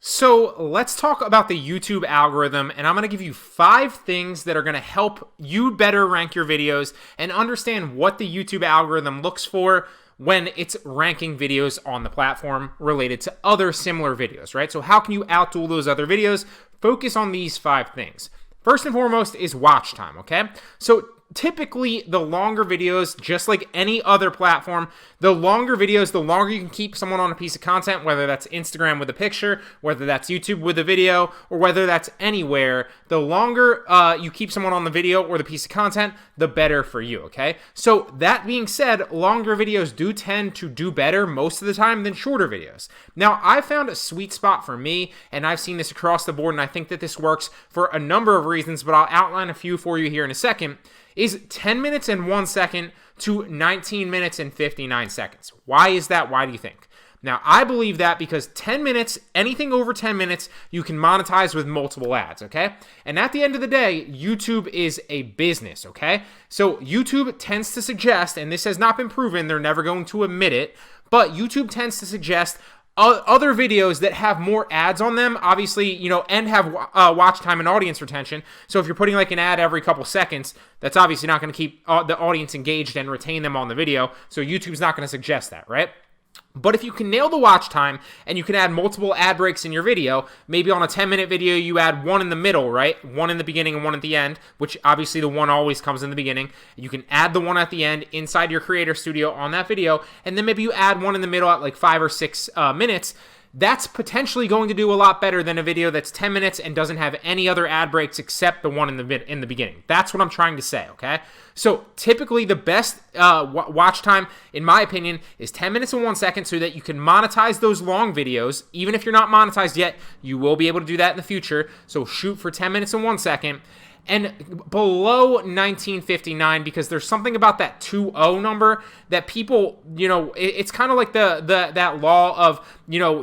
So let's talk about the YouTube algorithm, and I'm going to give you 5 things that are going to help you better rank your videos and understand what the YouTube algorithm looks for when it's ranking videos on the platform related to other similar videos, right? So how can you outdo those other videos? Focus on these 5 things. First and foremost is watch time, okay? So typically, the longer videos, just like any other platform, the longer videos, the longer you can keep someone on a piece of content, whether that's Instagram with a picture, whether that's YouTube with a video, or whether that's anywhere, the longer you keep someone on the video or the piece of content, the better for you, okay? So that being said, longer videos do tend to do better most of the time than shorter videos. Now, I found a sweet spot for me, and I've seen this across the board, and I think that this works for a number of reasons, but I'll outline a few for you here in a second, is 10 minutes and 1 second to 19 minutes and 59 seconds. Why is that? Why do you think? Now, I believe that because 10 minutes, anything over 10 minutes, you can monetize with multiple ads, okay? And at the end of the day, YouTube is a business, okay? So YouTube tends to suggest, and this has not been proven, they're never going to admit it, but YouTube tends to suggest other videos that have more ads on them, obviously, and have watch time and audience retention. So if you're putting like an ad every couple seconds, that's obviously not going to keep the audience engaged and retain them on the video. So YouTube's not going to suggest that, right? But if you can nail the watch time and you can add multiple ad breaks in your video, maybe on a 10-minute video, you add one in the middle, right? One in the beginning and one at the end, which obviously the one always comes in the beginning. You can add the one at the end inside your creator studio on that video, and then maybe you add one in the middle at like 5 or 6 minutes. That's potentially going to do a lot better than a video that's 10 minutes and doesn't have any other ad breaks except the one in the beginning. That's what I'm trying to say, okay? So typically the best watch time, in my opinion, is 10 minutes and 1 second so that you can monetize those long videos. Even if you're not monetized yet, you will be able to do that in the future. So shoot for 10 minutes and 1 second. And below 1959, because there's something about that 20 number that people, it's kind of like that law of,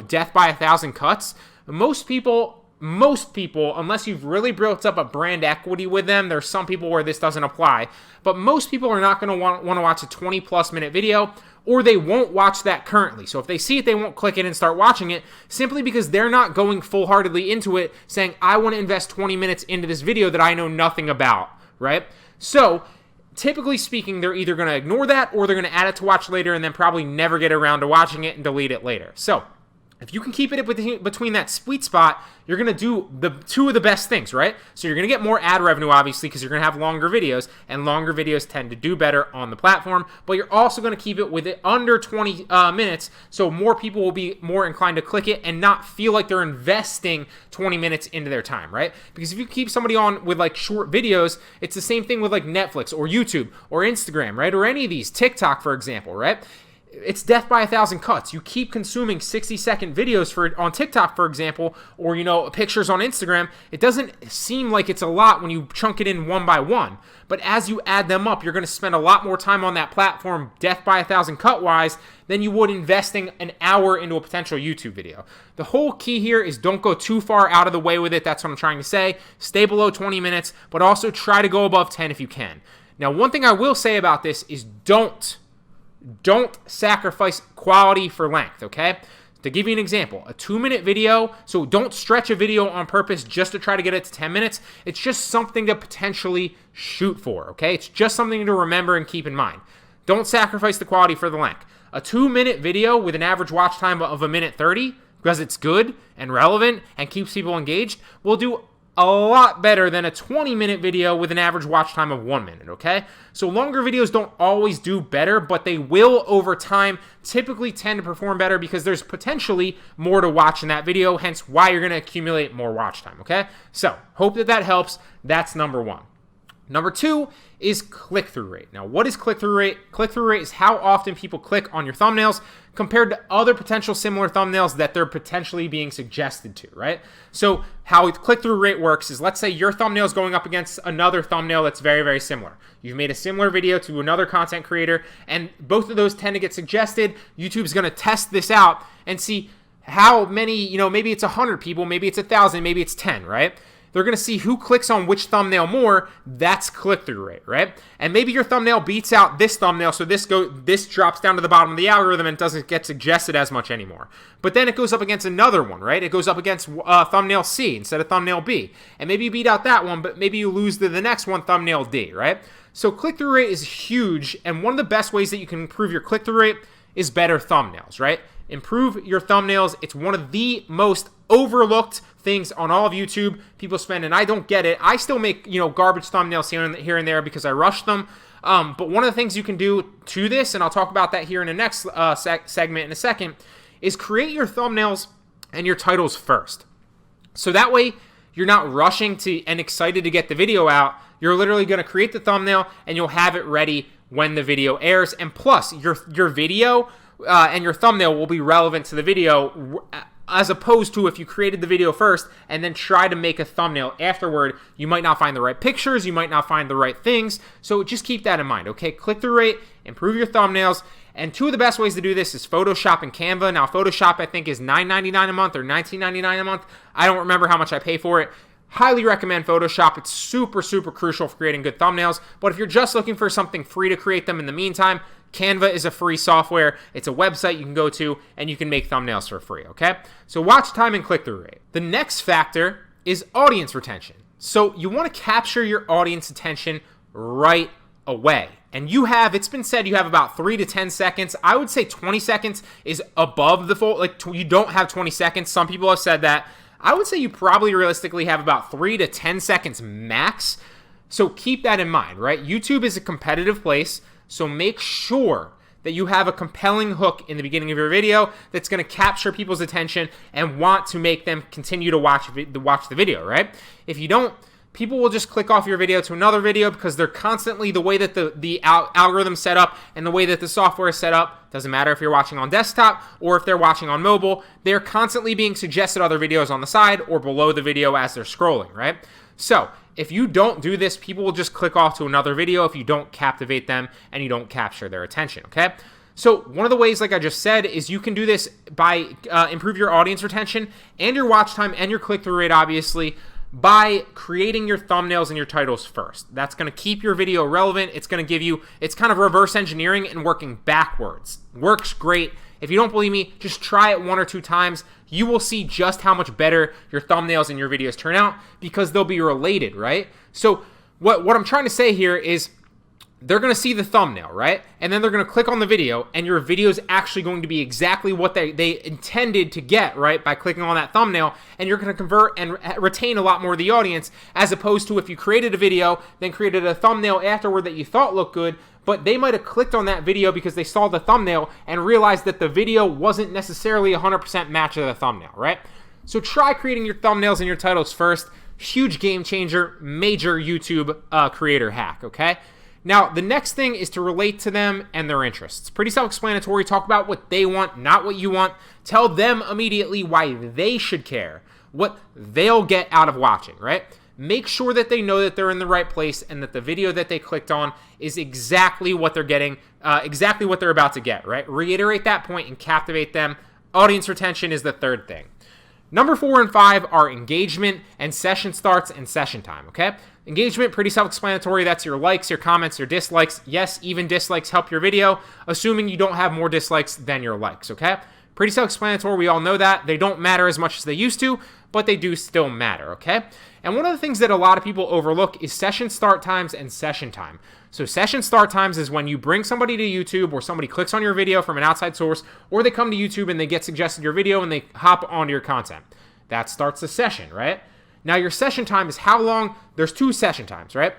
death by 1,000 cuts. Most people, unless you've really built up a brand equity with them, there's some people where this doesn't apply, but most people are not going to want to watch a 20+ minute video, or they won't watch that currently. So if they see it, they won't click it and start watching it simply because they're not going full-heartedly into it saying, I want to invest 20 minutes into this video that I know nothing about, right? So typically speaking, they're either going to ignore that or they're going to add it to watch later and then probably never get around to watching it and delete it later. So if you can keep it between that sweet spot, you're going to do the 2 of the best things, right? So you're going to get more ad revenue, obviously, because you're going to have longer videos, and longer videos tend to do better on the platform, but you're also going to keep it with it under 20 minutes, so more people will be more inclined to click it and not feel like they're investing 20 minutes into their time, right? Because if you keep somebody on with like short videos, it's the same thing with like Netflix or YouTube or Instagram, right? Or any of these, TikTok, for example, right? It's death by 1,000 cuts. You keep consuming 60-second videos on TikTok, for example, or pictures on Instagram. It doesn't seem like it's a lot when you chunk it in one by one. But as you add them up, you're going to spend a lot more time on that platform, death by 1,000 cut wise, than you would investing an hour into a potential YouTube video. The whole key here is don't go too far out of the way with it. That's what I'm trying to say. Stay below 20 minutes, but also try to go above 10 if you can. Now, one thing I will say about this is don't sacrifice quality for length, okay? To give you an example, a 2-minute video, so don't stretch a video on purpose just to try to get it to 10 minutes. It's just something to potentially shoot for, okay? It's just something to remember and keep in mind. Don't sacrifice the quality for the length. A 2-minute video with an average watch time of 1:30, because it's good and relevant and keeps people engaged, will do a lot better than a 20-minute video with an average watch time of 1 minute, okay? So longer videos don't always do better, but they will over time typically tend to perform better because there's potentially more to watch in that video, hence why you're going to accumulate more watch time, okay? So hope that helps. That's number 1. Number 2 is click-through rate. Now, what is click-through rate? Click-through rate is how often people click on your thumbnails compared to other potential similar thumbnails that they're potentially being suggested to, right? So how click-through rate works is, let's say your thumbnail is going up against another thumbnail that's very, very similar. You've made a similar video to another content creator, and both of those tend to get suggested. YouTube's going to test this out and see how many, maybe it's 100 people, maybe it's 1,000, maybe it's 10, right? they're going to see who clicks on which thumbnail more. That's click-through rate, right? And maybe your thumbnail beats out this thumbnail, so this drops down to the bottom of the algorithm and doesn't get suggested as much anymore. But then it goes up against another one, right? It goes up against thumbnail C instead of thumbnail B. And maybe you beat out that one, but maybe you lose to the next one, thumbnail D, right? So click-through rate is huge, and one of the best ways that you can improve your click-through rate is better thumbnails, right? Improve your thumbnails. It's one of the most overlooked things on all of YouTube. People spend, and I don't get it. I still make, garbage thumbnails here and there because I rush them. But one of the things you can do to this, and I'll talk about that here in the next segment in a second, is create your thumbnails and your titles first. So that way you're not rushing to and excited to get the video out. You're literally going to create the thumbnail and you'll have it ready when the video airs. And plus, your video and your thumbnail will be relevant to the video, as opposed to if you created the video first and then try to make a thumbnail afterward. You might not find the right pictures, you might not find the right things, so just keep that in mind, okay? Click-through rate, improve your thumbnails, and two of the best ways to do this is Photoshop and Canva. Now, Photoshop, I think, is $9.99 a month or $19.99 a month. I don't remember how much I pay for it. Highly recommend Photoshop. It's super, super crucial for creating good thumbnails, but if you're just looking for something free to create them in the meantime, Canva is a free software. It's a website you can go to, and you can make thumbnails for free, okay? So watch time and click-through rate. The next factor is audience retention. So you want to capture your audience attention right away. And it's been said you have about 3 to 10 seconds. I would say 20 seconds is above the full, you don't have 20 seconds. Some people have said that. I would say you probably realistically have about 3 to 10 seconds max. So keep that in mind, right? YouTube is a competitive place. So make sure that you have a compelling hook in the beginning of your video that's going to capture people's attention and want to make them continue to watch the video, right? If you don't, people will just click off your video to another video because they're constantly, the way that the algorithm's set up and the way that the software is set up, doesn't matter if you're watching on desktop or if they're watching on mobile, they're constantly being suggested other videos on the side or below the video as they're scrolling, right? So if you don't do this, people will just click off to another video if you don't captivate them and you don't capture their attention, okay? So one of the ways, like I just said, is you can do this by improve your audience retention and your watch time and your click-through rate, obviously, by creating your thumbnails and your titles first. That's going to keep your video relevant. It's going to give you, it's kind of reverse engineering and working backwards. Works great. If you don't believe me, just try it 1 or 2 times. You will see just how much better your thumbnails and your videos turn out because they'll be related, right? So what I'm trying to say here is they're going to see the thumbnail, right? And then they're going to click on the video, and your video is actually going to be exactly what they intended to get, right? By clicking on that thumbnail, and you're going to convert and retain a lot more of the audience, as opposed to if you created a video, then created a thumbnail afterward that you thought looked good, but they might have clicked on that video because they saw the thumbnail and realized that the video wasn't necessarily 100% match of the thumbnail, right? So try creating your thumbnails and your titles first. Huge game changer, major YouTube creator hack, okay? Now, the next thing is to relate to them and their interests. Pretty self-explanatory. Talk about what they want, not what you want. Tell them immediately why they should care, what they'll get out of watching, right? Make sure that they know that they're in the right place and that the video that they clicked on is exactly what they're getting, exactly what they're about to get, right? Reiterate that point and captivate them. Audience retention is the third thing. Number 4 and 5 are engagement and session starts and session time, okay? Engagement, pretty self-explanatory. That's your likes, your comments, your dislikes. Yes, even dislikes help your video, assuming you don't have more dislikes than your likes, okay? Pretty self-explanatory. We all know that. They don't matter as much as they used to, but they do still matter, okay? And one of the things that a lot of people overlook is session start times and session time. So session start times is when you bring somebody to YouTube or somebody clicks on your video from an outside source, or they come to YouTube and they get suggested your video and they hop onto your content. That starts the session, right? Now your session time is how long, there's 2 session times, right?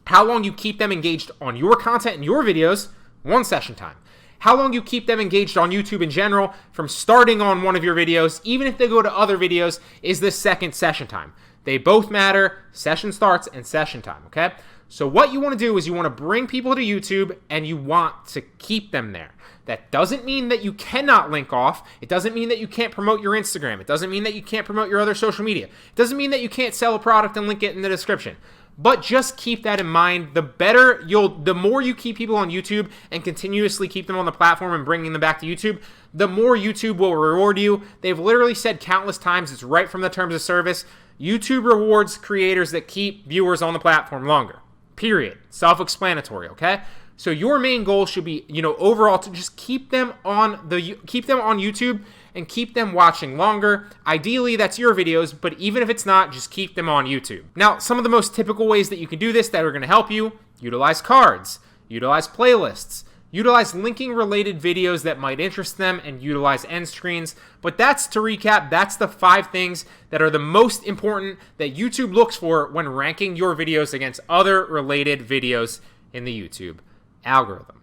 How long you keep them engaged on your content and your videos, 1 session time. How long you keep them engaged on YouTube in general from starting on one of your videos, even if they go to other videos, is the 2nd session time. They both matter, session starts and session time, okay? So what you want to do is you want to bring people to YouTube and you want to keep them there. That doesn't mean that you cannot link off. It doesn't mean that you can't promote your Instagram. It doesn't mean that you can't promote your other social media. It doesn't mean that you can't sell a product and link it in the description. But just keep that in mind. The more you keep people on YouTube and continuously keep them on the platform and bringing them back to YouTube, the more YouTube will reward you. They've literally said countless times, it's right from the terms of service, YouTube rewards creators that keep viewers on the platform longer. Period. Self-explanatory, okay? So your main goal should be, overall to just keep them on YouTube and keep them watching longer. Ideally, that's your videos, but even if it's not, just keep them on YouTube. Now, some of the most typical ways that you can do this that are going to help you: utilize cards, utilize playlists, utilize linking related videos that might interest them, and utilize end screens. But to recap, that's the 5 things that are the most important that YouTube looks for when ranking your videos against other related videos in the YouTube algorithm.